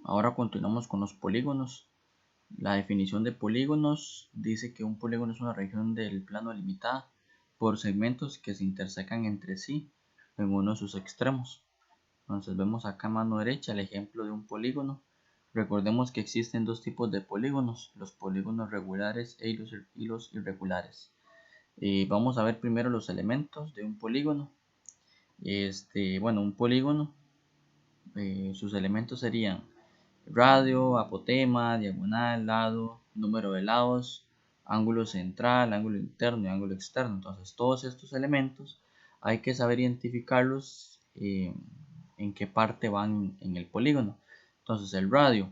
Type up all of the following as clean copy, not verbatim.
Ahora continuamos con los polígonos. La definición de polígonos dice que un polígono es una región del plano delimitada por segmentos que se intersecan entre sí en uno de sus extremos. Entonces vemos acá a mano derecha el ejemplo de un polígono. Recordemos que existen dos tipos de polígonos, los polígonos regulares y los irregulares. Vamos a ver primero los elementos de un polígono. Un polígono, sus elementos serían radio, apotema, diagonal, lado, número de lados, ángulo central, ángulo interno y ángulo externo. Entonces todos estos elementos hay que saber identificarlos en qué parte van en el polígono. Entonces el radio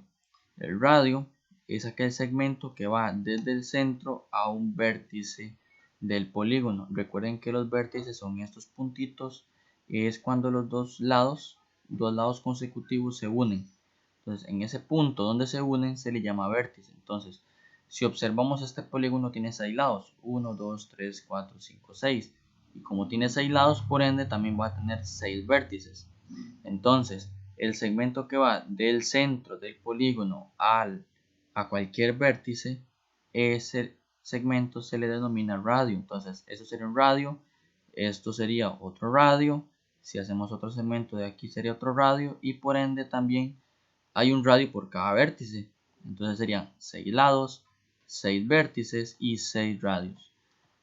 es aquel segmento que va desde el centro a un vértice del polígono. Recuerden que los vértices son estos puntitos, es cuando los dos lados consecutivos se unen. Entonces, en ese punto donde se unen se le llama vértice. Entonces, si observamos este polígono tiene 6 lados, 1, 2, 3, 4, 5, 6. Y como tiene 6 lados, por ende también va a tener 6 vértices. Entonces, el segmento que va del centro del polígono a cualquier vértice, ese segmento se le denomina radio. Entonces, eso sería un radio, esto sería otro radio. Si hacemos otro segmento de aquí sería otro radio y por ende también hay un radio por cada vértice. Entonces serían 6 lados, 6 vértices y 6 radios.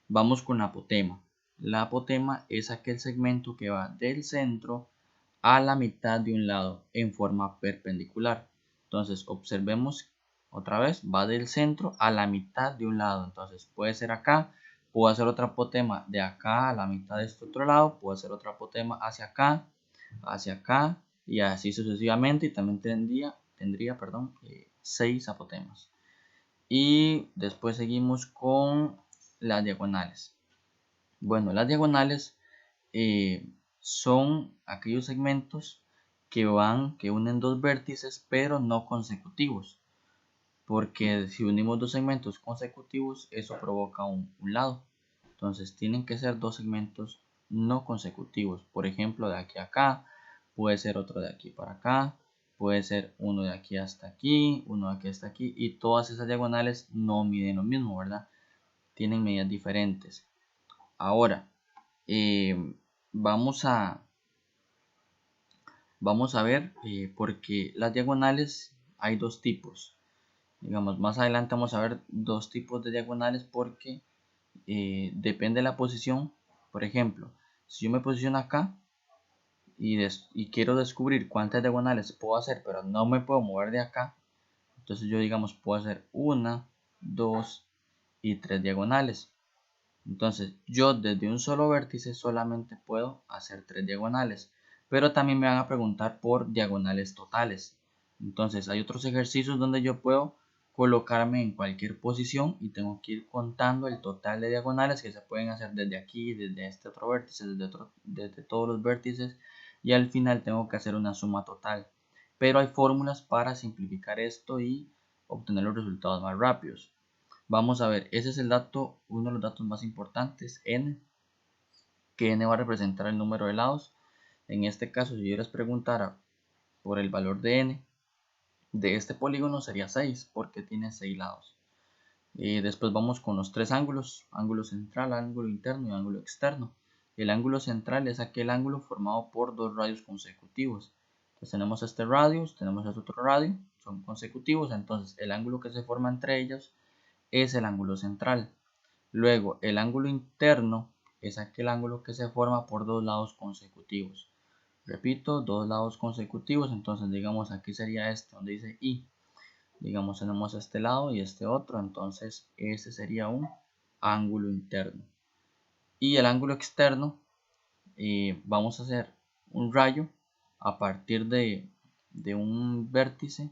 Vamos con la apotema. La apotema es aquel segmento que va del centro a la mitad de un lado en forma perpendicular. Entonces observemos otra vez, va del centro a la mitad de un lado. Entonces puede ser acá, puedo hacer otra apotema de acá a la mitad de este otro lado, puedo hacer otra apotema hacia acá y así sucesivamente. Y también tendría 6 apotemas. Y después seguimos con las diagonales. Bueno, las diagonales son aquellos segmentos que unen dos vértices pero no consecutivos, porque si unimos dos segmentos consecutivos eso provoca un lado. Entonces tienen que ser dos segmentos no consecutivos. Por ejemplo, de aquí a acá, puede ser otro de aquí para acá, puede ser uno de aquí hasta aquí, uno de aquí hasta aquí, y todas esas diagonales no miden lo mismo, ¿verdad? Tienen medidas diferentes. Ahora, eh, vamos a ver porque las diagonales hay dos tipos. Digamos, más adelante vamos a ver dos tipos de diagonales porque depende de la posición. Por ejemplo, si yo me posiciono acá y quiero descubrir cuántas diagonales puedo hacer, pero no me puedo mover de acá, entonces yo digamos puedo hacer una, dos y tres diagonales. Entonces yo desde un solo vértice solamente puedo hacer 3 diagonales, pero también me van a preguntar por diagonales totales. Entonces hay otros ejercicios donde yo puedo colocarme en cualquier posición y tengo que ir contando el total de diagonales que se pueden hacer desde aquí, desde este otro vértice, desde todos los vértices, y al final tengo que hacer una suma total. Pero hay fórmulas para simplificar esto y obtener los resultados más rápidos. Vamos a ver, ese es el dato, uno de los datos más importantes, n, que n va a representar el número de lados. En este caso, si yo les preguntara por el valor de n de este polígono, sería 6, porque tiene 6 lados. Después vamos con los tres ángulos, ángulo central, ángulo interno y ángulo externo. El ángulo central es aquel ángulo formado por dos radios consecutivos. Entonces tenemos este radio, tenemos este otro radio, son consecutivos, entonces el ángulo que se forma entre ellos es el ángulo central. Luego, el ángulo interno es aquel ángulo que se forma por dos lados consecutivos. Repito, dos lados consecutivos, entonces digamos aquí sería este donde dice I. Digamos tenemos este lado y este otro, entonces este sería un ángulo interno. Y el ángulo externo, vamos a hacer un rayo a partir de un vértice.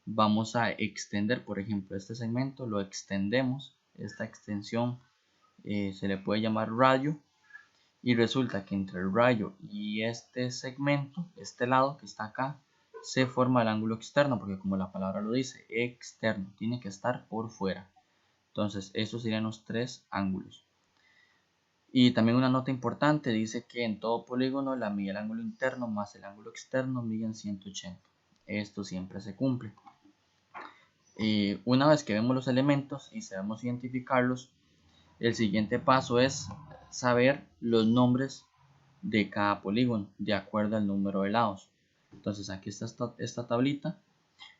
Vamos a extender, por ejemplo, este segmento, lo extendemos, esta extensión se le puede llamar rayo, y resulta que entre el rayo y este segmento, este lado que está acá, se forma el ángulo externo, porque como la palabra lo dice, externo, tiene que estar por fuera. Entonces estos serían los tres ángulos. Y también una nota importante dice que en todo polígono la medida del ángulo interno más el ángulo externo miden 180. esto siempre se cumple. Una vez que vemos los elementos y sabemos identificarlos, el siguiente paso es saber los nombres de cada polígono de acuerdo al número de lados. Entonces aquí está esta tablita.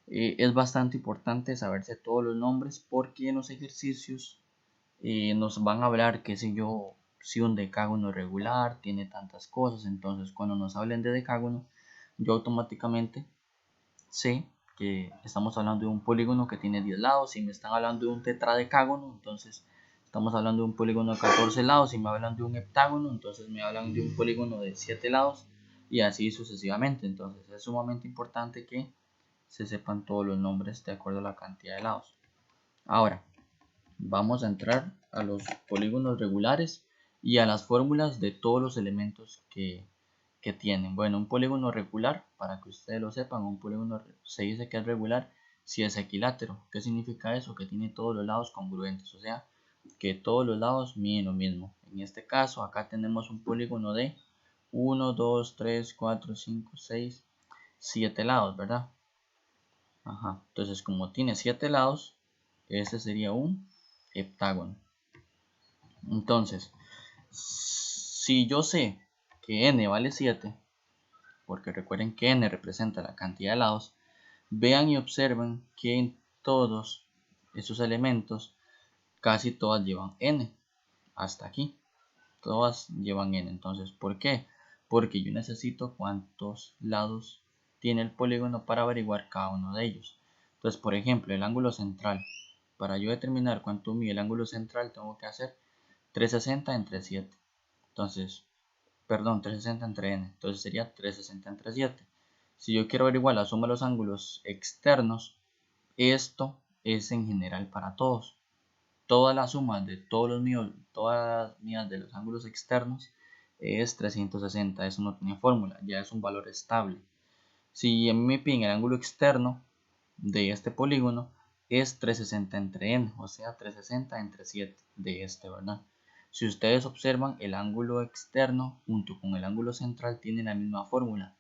Es bastante importante saberse todos los nombres porque en los ejercicios nos van a hablar, qué sé yo, si un decágono regular tiene tantas cosas. Entonces cuando nos hablen de decágono, yo automáticamente sé que estamos hablando de un polígono que tiene 10 lados. Si me están hablando de un tetradecágono, entonces estamos hablando de un polígono de 14 lados. Si me hablan de un heptágono, entonces me hablan de un polígono de 7 lados, y así sucesivamente. Entonces es sumamente importante que se sepan todos los nombres de acuerdo a la cantidad de lados. Ahora vamos a entrar a los polígonos regulares y a las fórmulas de todos los elementos que tienen. Bueno, un polígono regular, para que ustedes lo sepan, un polígono se dice que es regular si es equilátero. ¿Qué significa eso? Que tiene todos los lados congruentes, o sea, que todos los lados miden lo mismo. En este caso, acá tenemos un polígono de 1, 2, 3, 4, 5, 6, 7 lados, ¿verdad? Ajá. Entonces, como tiene 7 lados, este sería un heptágono. Entonces, si yo sé que n vale 7, porque recuerden que n representa la cantidad de lados, vean y observen que en todos estos elementos casi todas llevan n, hasta aquí, todas llevan n. Entonces, ¿por qué? Porque yo necesito cuántos lados tiene el polígono para averiguar cada uno de ellos. Entonces, por ejemplo, el ángulo central, para yo determinar cuánto mide el ángulo central, tengo que hacer 360 entre 7. Entonces, perdón, 360 entre n. Entonces sería 360 entre 7. Si yo quiero averiguar la suma de los ángulos externos, esto es en general para todos. Toda la suma de todas las medidas de los ángulos externos es 360. Eso no tiene fórmula, ya es un valor estable. Si a mí me piden el ángulo externo de este polígono, es 360 entre n, o sea 360 entre 7 de este, ¿verdad? Si ustedes observan, el ángulo externo junto con el ángulo central tienen la misma fórmula.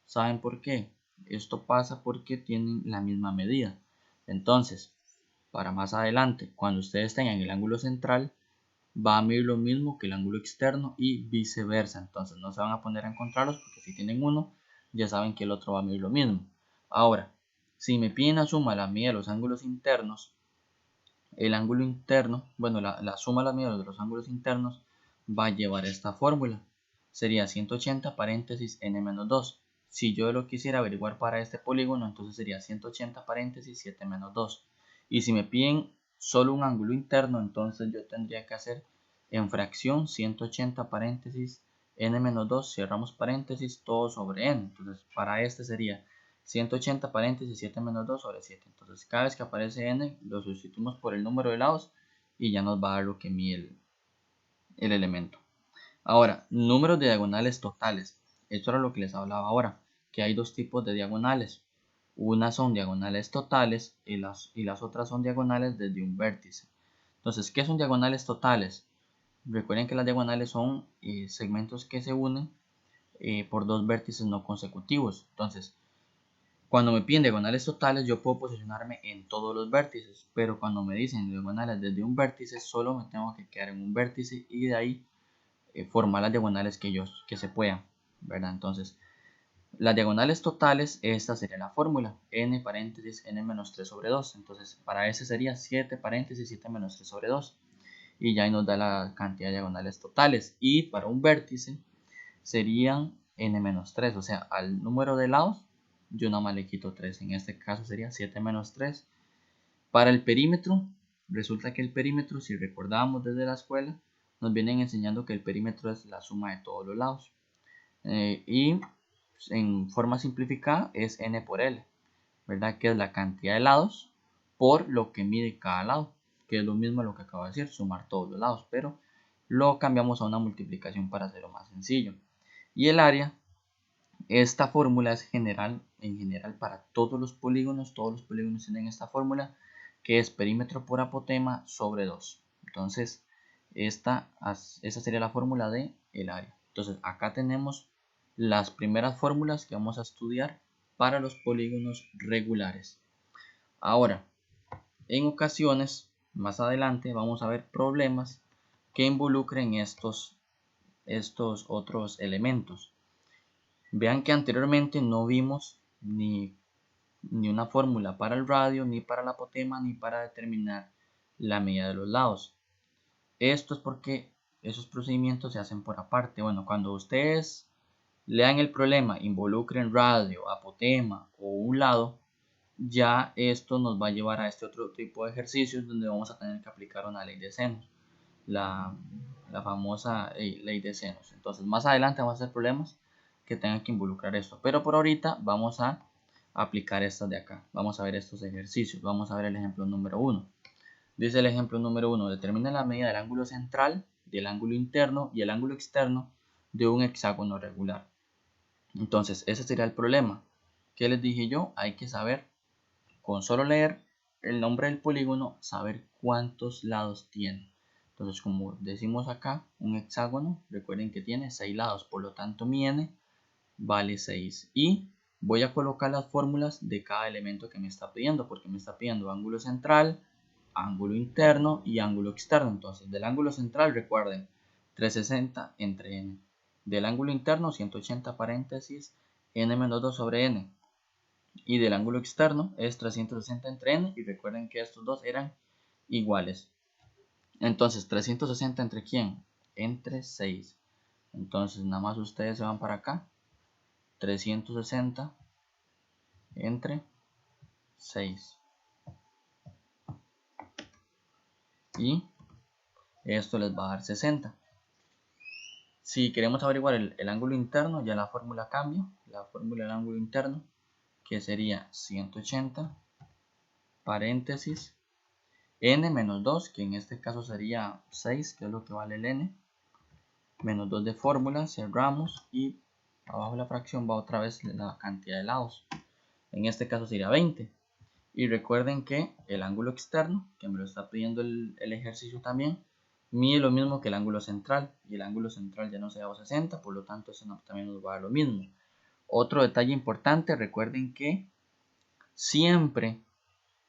¿Saben por qué? Esto pasa porque tienen la misma medida. Entonces, para más adelante, cuando ustedes tengan el ángulo central, va a medir lo mismo que el ángulo externo y viceversa. Entonces no se van a poner a encontrarlos, porque si tienen uno, ya saben que el otro va a medir lo mismo. Ahora, si me piden la suma de la medida de los ángulos internos, el ángulo interno, bueno, la suma de las medidas de los ángulos internos va a llevar esta fórmula. Sería 180 paréntesis n menos 2. Si yo lo quisiera averiguar para este polígono, entonces sería 180 paréntesis 7 menos 2. Y si me piden solo un ángulo interno, entonces yo tendría que hacer en fracción 180 paréntesis n menos 2, cerramos paréntesis, todo sobre n. Entonces para este sería 180 paréntesis 7 menos 2 sobre 7. Entonces cada vez que aparece n lo sustituimos por el número de lados y ya nos va a dar lo que mide el elemento. Ahora, números de diagonales totales. Esto era lo que les hablaba ahora, que hay dos tipos de diagonales. Unas son diagonales totales y las otras son diagonales desde un vértice. Entonces, ¿qué son diagonales totales? Recuerden que las diagonales son segmentos que se unen por dos vértices no consecutivos. Entonces, cuando me piden diagonales totales, yo puedo posicionarme en todos los vértices, pero cuando me dicen diagonales desde un vértice, solo me tengo que quedar en un vértice y de ahí formar las diagonales que se puedan, ¿verdad? Entonces, las diagonales totales, esta sería la fórmula, n paréntesis n menos 3 sobre 2. Entonces, para ese sería 7 paréntesis 7 menos 3 sobre 2. Y ya ahí nos da la cantidad de diagonales totales. Y para un vértice serían n menos 3, o sea, al número de lados yo nada más le quito 3, en este caso sería 7 menos 3. Para el perímetro, resulta que el perímetro, si recordábamos desde la escuela, nos vienen enseñando que el perímetro es la suma de todos los lados. Y en forma simplificada es n por l, ¿verdad? Que es la cantidad de lados por lo que mide cada lado, que es lo mismo a lo que acabo de decir, sumar todos los lados, pero lo cambiamos a una multiplicación para hacerlo más sencillo. Y el área, esta fórmula es en general para todos los polígonos tienen esta fórmula, que es perímetro por apotema sobre 2. Entonces, esta sería la fórmula de el área. Entonces, acá tenemos las primeras fórmulas que vamos a estudiar para los polígonos regulares. Ahora, en ocasiones, más adelante, vamos a ver problemas que involucren estos otros elementos. Vean que anteriormente no vimos ni una fórmula para el radio, ni para la apotema, ni para determinar la medida de los lados. Esto es porque esos procedimientos se hacen por aparte. Bueno, cuando ustedes lean el problema, involucren radio, apotema o un lado, ya esto nos va a llevar a este otro tipo de ejercicios donde vamos a tener que aplicar una ley de senos, la famosa ley de senos. Entonces más adelante vamos a hacer problemas que tengan que involucrar esto, pero por ahorita vamos a aplicar estas de acá. Vamos a ver estos ejercicios. Vamos a ver el ejemplo número 1. Dice el ejemplo número 1, determina la medida del ángulo central, del ángulo interno y el ángulo externo de un hexágono regular. Entonces, ese sería el problema. ¿Qué les dije yo? Hay que saber, con solo leer el nombre del polígono, saber cuántos lados tiene. Entonces, como decimos acá, un hexágono, recuerden que tiene 6 lados, por lo tanto mi n vale 6. Y voy a colocar las fórmulas de cada elemento que me está pidiendo, porque me está pidiendo ángulo central, ángulo interno y ángulo externo. Entonces, del ángulo central, recuerden, 360 entre n. Del ángulo interno, 180 paréntesis, n menos 2 sobre n. Y del ángulo externo es 360 entre n. Y recuerden que estos dos eran iguales. Entonces, 360 entre quién? Entre 6. Entonces, nada más ustedes se van para acá. 360 entre 6. Y esto les va a dar 60. Si queremos averiguar el ángulo interno, ya la fórmula cambia. La fórmula del ángulo interno, que sería 180 paréntesis n menos 2, que en este caso sería 6, que es lo que vale el n, menos 2 de fórmula, cerramos y abajo de la fracción va otra vez la cantidad de lados. En este caso sería 20. Y recuerden que el ángulo externo, que me lo está pidiendo el ejercicio también, mide lo mismo que el ángulo central. Y el ángulo central ya no se da 60, por lo tanto eso también nos va a dar lo mismo. Otro detalle importante, recuerden que siempre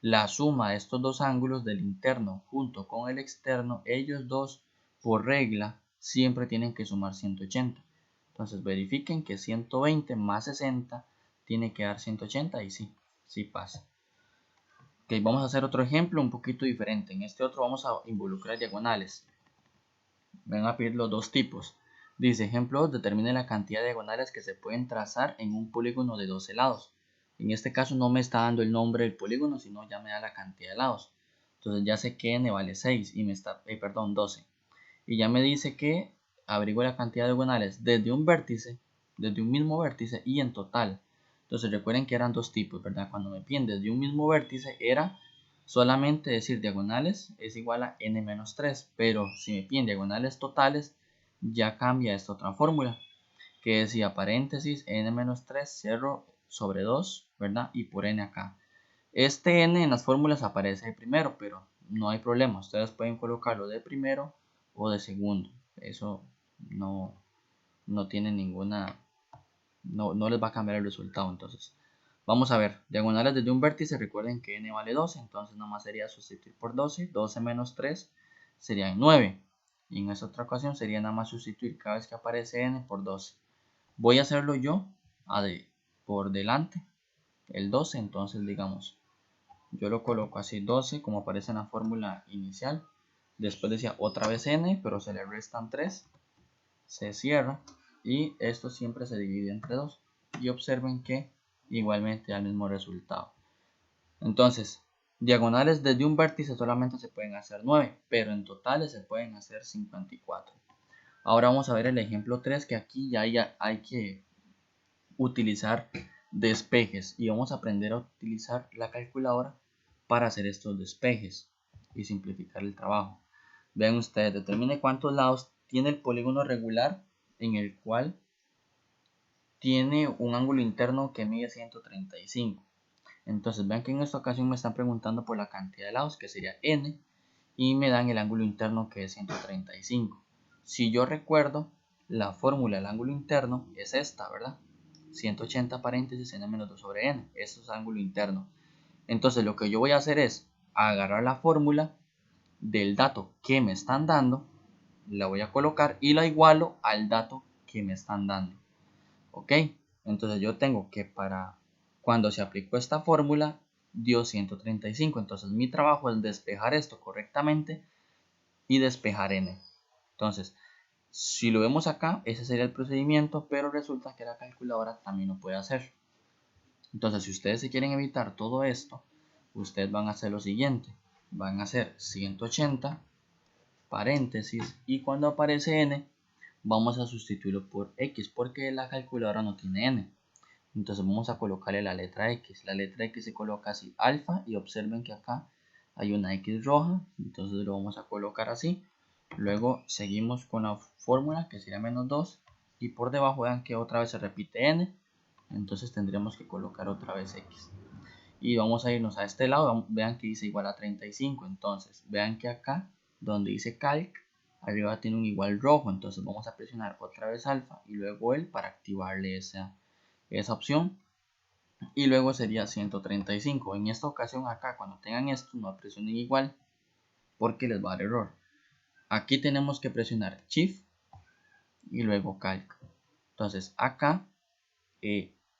la suma de estos dos ángulos, del interno junto con el externo, ellos dos por regla siempre tienen que sumar 180. Entonces verifiquen que 120 más 60 tiene que dar 180 y sí pasa. Ok, vamos a hacer otro ejemplo un poquito diferente. En este otro vamos a involucrar diagonales. Van a pedir los dos tipos. Dice, ejemplo 2, determine la cantidad de diagonales que se pueden trazar en un polígono de 12 lados. En este caso no me está dando el nombre del polígono, sino ya me da la cantidad de lados. Entonces ya sé que n vale 6 y me está, 12. Y ya me dice que averigüe la cantidad de diagonales desde un vértice, desde un mismo vértice y en total. Entonces recuerden que eran dos tipos, ¿verdad? Cuando me piden desde un mismo vértice era solamente decir diagonales es igual a n menos 3, pero si me piden diagonales totales ya cambia esta otra fórmula que decía paréntesis n menos 3 cierro sobre 2, ¿verdad? Y por n acá. Este n en las fórmulas aparece de primero, pero no hay problema, ustedes pueden colocarlo de primero o de segundo, eso no tiene ninguna, no les va a cambiar el resultado. Entonces vamos a ver, diagonales desde un vértice, recuerden que n vale 12, entonces nomás sería sustituir por 12, 12 menos 3 sería 9, y en esta otra ocasión sería nada más sustituir cada vez que aparece n por 12. Voy a hacerlo yo por delante, el 12, entonces digamos, yo lo coloco así 12 como aparece en la fórmula inicial, después decía otra vez n, pero se le restan 3, se cierra y esto siempre se divide entre 2 y observen que igualmente da el mismo resultado. Entonces, diagonales desde un vértice solamente se pueden hacer 9, pero en totales se pueden hacer 54. Ahora vamos a ver el ejemplo 3, que aquí ya hay que utilizar despejes y vamos a aprender a utilizar la calculadora para hacer estos despejes y simplificar el trabajo. Vean ustedes, determine cuántos lados tiene el polígono regular en el cual tiene un ángulo interno que mide 135. Entonces vean que en esta ocasión me están preguntando por la cantidad de lados, que sería n, y me dan el ángulo interno, que es 135. Si yo recuerdo, la fórmula del ángulo interno es esta, ¿verdad? 180 paréntesis n menos 2 sobre n. Esto es ángulo interno. Entonces lo que yo voy a hacer es agarrar la fórmula del dato que me están dando, la voy a colocar y la igualo al dato que me están dando. Ok, entonces yo tengo que para cuando se aplicó esta fórmula dio 135. Entonces mi trabajo es despejar esto correctamente y despejar n. Entonces, si lo vemos acá, ese sería el procedimiento, pero resulta que la calculadora también lo puede hacer. Entonces, si ustedes se quieren evitar todo esto, ustedes van a hacer lo siguiente. Van a hacer 180 paréntesis y cuando aparece n, vamos a sustituirlo por x porque la calculadora no tiene n. Entonces vamos a colocarle la letra x. La letra x se coloca así, alfa, y observen que acá hay una x roja, entonces lo vamos a colocar así. Luego seguimos con la fórmula que sería menos 2 y por debajo vean que otra vez se repite n, entonces tendremos que colocar otra vez x. Y vamos a irnos a este lado, vean que dice igual a 35, entonces vean que acá donde dice calc, arriba tiene un igual rojo, entonces vamos a presionar otra vez alfa y luego el para activarle esa opción y luego sería 135. En esta ocasión acá cuando tengan esto no presionen igual porque les va a dar error. Aquí tenemos que presionar shift y luego calc. Entonces acá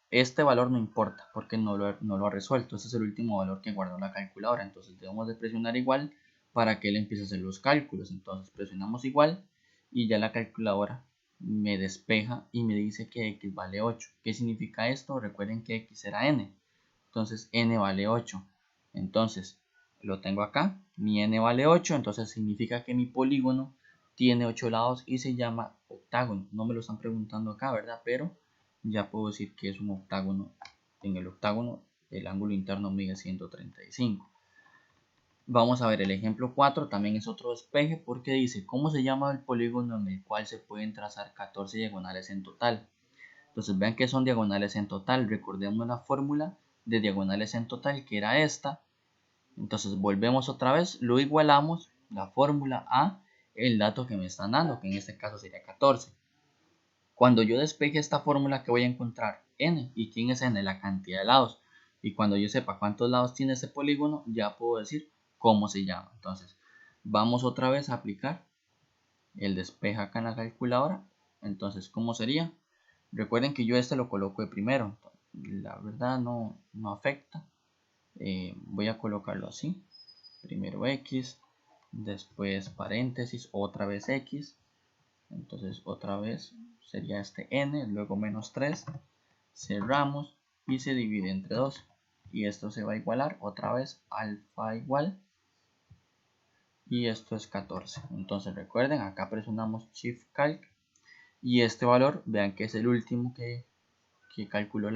este valor no importa porque no lo ha resuelto. Este es el último valor que guardó la calculadora. Entonces debemos de presionar igual para que él empiece a hacer los cálculos. Entonces presionamos igual y ya la calculadora me despeja y me dice que x vale 8. ¿Qué significa esto? Recuerden que x era n. Entonces n vale 8. Entonces lo tengo acá. Mi n vale 8. Entonces significa que mi polígono tiene 8 lados y se llama octágono. No me lo están preguntando acá, ¿verdad? Pero ya puedo decir que es un octágono. En el octágono el ángulo interno mide 135. Vamos a ver el ejemplo 4, también es otro despeje porque dice cómo se llama el polígono en el cual se pueden trazar 14 diagonales en total. Entonces vean que son diagonales en total, recordemos la fórmula de diagonales en total que era esta. Entonces volvemos otra vez, lo igualamos la fórmula a el dato que me están dando, que en este caso sería 14. Cuando yo despeje esta fórmula, que voy a encontrar? N. ¿Y quién es n? La cantidad de lados. Y cuando yo sepa cuántos lados tiene ese polígono, ya puedo decir cómo se llama. Entonces, vamos otra vez a aplicar el despeje acá en la calculadora. Entonces, ¿cómo sería? Recuerden que yo este lo coloco de primero. La verdad no afecta. Voy a colocarlo así. Primero x, después paréntesis, otra vez x. Entonces otra vez sería este n, luego menos 3, cerramos y se divide entre 2 y esto se va a igualar otra vez alfa igual y esto es 14. Entonces recuerden, acá presionamos shift calc y este valor vean que es el último que calculó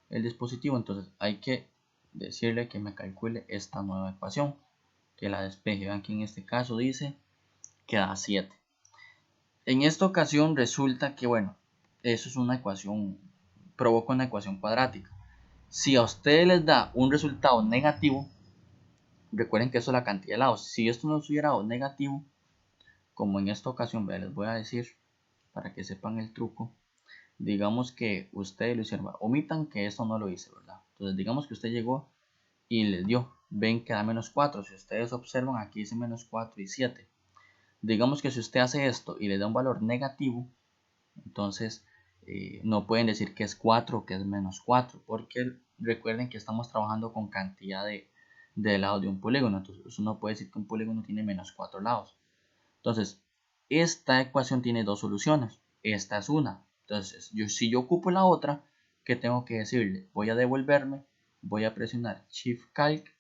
el dispositivo, entonces hay que decirle que me calcule esta nueva ecuación, que la despeje. Vean que en este caso dice que da 7. En esta ocasión resulta que, bueno, eso es una ecuación, provoca una ecuación cuadrática. Si a ustedes les da un resultado negativo, recuerden que eso es la cantidad de lados. Si esto no hubiera dado negativo, como en esta ocasión, les voy a decir para que sepan el truco. Digamos que ustedes lo hicieron, omitan que esto no lo hice, ¿verdad? Entonces digamos que usted llegó y les dio, ven que da menos 4. Si ustedes observan, aquí dice menos 4 y 7. Digamos que si usted hace esto y le da un valor negativo, entonces no pueden decir que es 4 o que es menos 4, porque recuerden que estamos trabajando con cantidad de lados de un polígono. Entonces uno puede decir que un polígono tiene menos 4 lados. Entonces esta ecuación tiene dos soluciones. Esta es una. Entonces si yo ocupo la otra, ¿qué tengo que decirle? Voy a devolverme, voy a presionar shift calc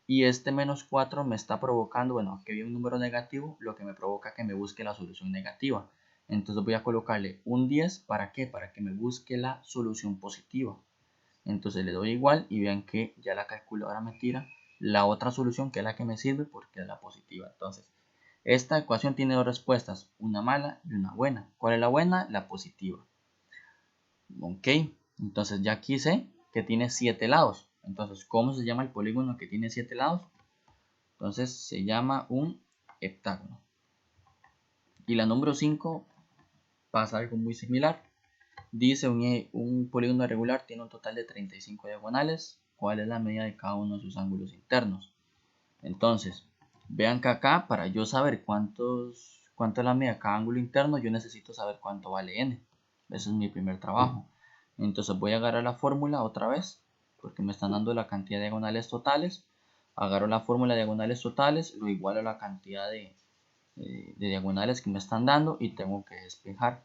y este menos 4 me está provocando, bueno, que había un número negativo, lo que me provoca que me busque la solución negativa. Entonces voy a colocarle un 10, ¿para qué? Para que me busque la solución positiva. Entonces le doy igual y vean que ya la calculadora me tira la otra solución, que es la que me sirve porque es la positiva. Entonces, esta ecuación tiene dos respuestas, una mala y una buena. ¿Cuál es la buena? La positiva. Ok, entonces ya aquí sé que tiene 7 lados. Entonces, ¿cómo se llama el polígono que tiene 7 lados? Entonces se llama un heptágono. Y la número 5 pasa algo muy similar. dice un polígono regular tiene un total de 35 diagonales. ¿Cuál es la medida de cada uno de sus ángulos internos? Entonces, vean que acá, para yo saber cuánto es la medida de cada ángulo interno, yo necesito saber cuánto vale n. Ese es mi primer trabajo. Entonces voy a agarrar la fórmula otra vez, porque me están dando la cantidad de diagonales totales. Agarro la fórmula de diagonales totales, lo igualo a la cantidad de diagonales que me están dando y tengo que despejar.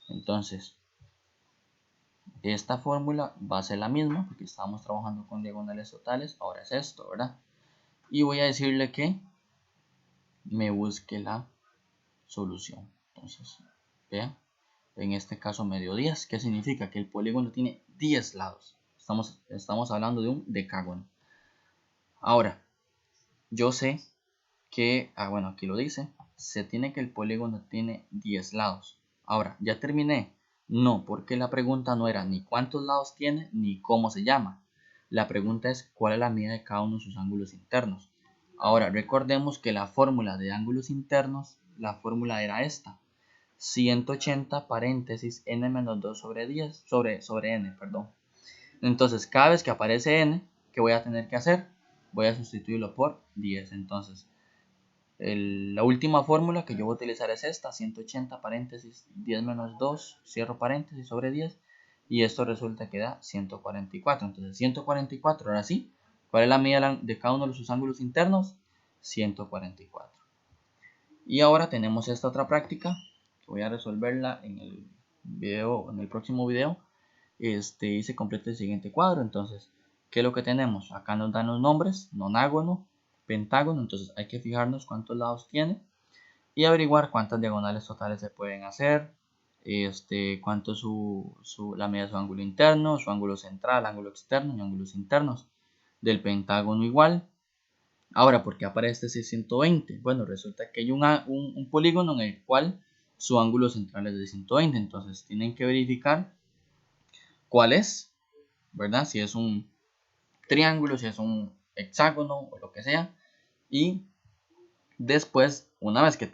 Entonces, esta fórmula va a ser la misma, porque estábamos trabajando con diagonales totales. Ahora es esto, ¿verdad? Y voy a decirle que me busque la solución. Entonces, vean, en este caso me dio 10. ¿Qué significa? Que el polígono tiene 10 lados. Estamos hablando de un decágono. Ahora, yo sé que, bueno, aquí lo dice, se tiene que el polígono tiene 10 lados. Ahora, ¿ya terminé? No, porque la pregunta no era ni cuántos lados tiene ni cómo se llama. La pregunta es cuál es la medida de cada uno de sus ángulos internos. Ahora, recordemos que la fórmula de ángulos internos, la fórmula era esta. 180 paréntesis n menos 2 sobre 10, sobre n, perdón. Entonces, cada vez que aparece n, ¿qué voy a tener que hacer? Voy a sustituirlo por 10. Entonces, la última fórmula que yo voy a utilizar es esta, 180 paréntesis 10 menos 2, cierro paréntesis sobre 10, y esto resulta que da 144. Entonces 144, ahora sí, ¿cuál es la medida de cada uno de sus ángulos internos? 144. Y ahora tenemos esta otra práctica, que voy a resolverla en el video, en el próximo video, y se completa el siguiente cuadro. Entonces, ¿qué es lo que tenemos? Acá nos dan los nombres, nonágono, pentágono, entonces hay que fijarnos cuántos lados tiene y averiguar cuántas diagonales totales se pueden hacer, cuánto es la medida de su ángulo interno, su ángulo central, ángulo externo y ángulos internos. Del pentágono igual. Ahora, ¿por qué aparece ese 120? Bueno, resulta que hay un polígono en el cual su ángulo central es de 120, entonces tienen que verificar cuál es, ¿verdad? Si es un triángulo, si es un hexágono o lo que sea. Y después, una vez que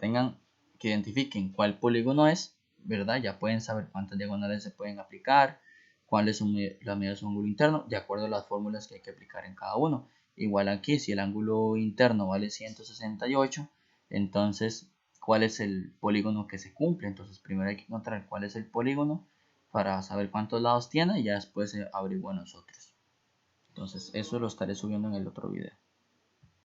identifiquen cuál polígono es, ¿verdad? Ya pueden saber cuántas diagonales se pueden aplicar, cuál es la medida de su ángulo interno, de acuerdo a las fórmulas que hay que aplicar en cada uno. Igual aquí, si el ángulo interno vale 168, entonces, ¿cuál es el polígono que se cumple? Entonces, primero hay que encontrar cuál es el polígono para saber cuántos lados tiene y ya después se averiguan los otros. Entonces, eso lo estaré subiendo en el otro video.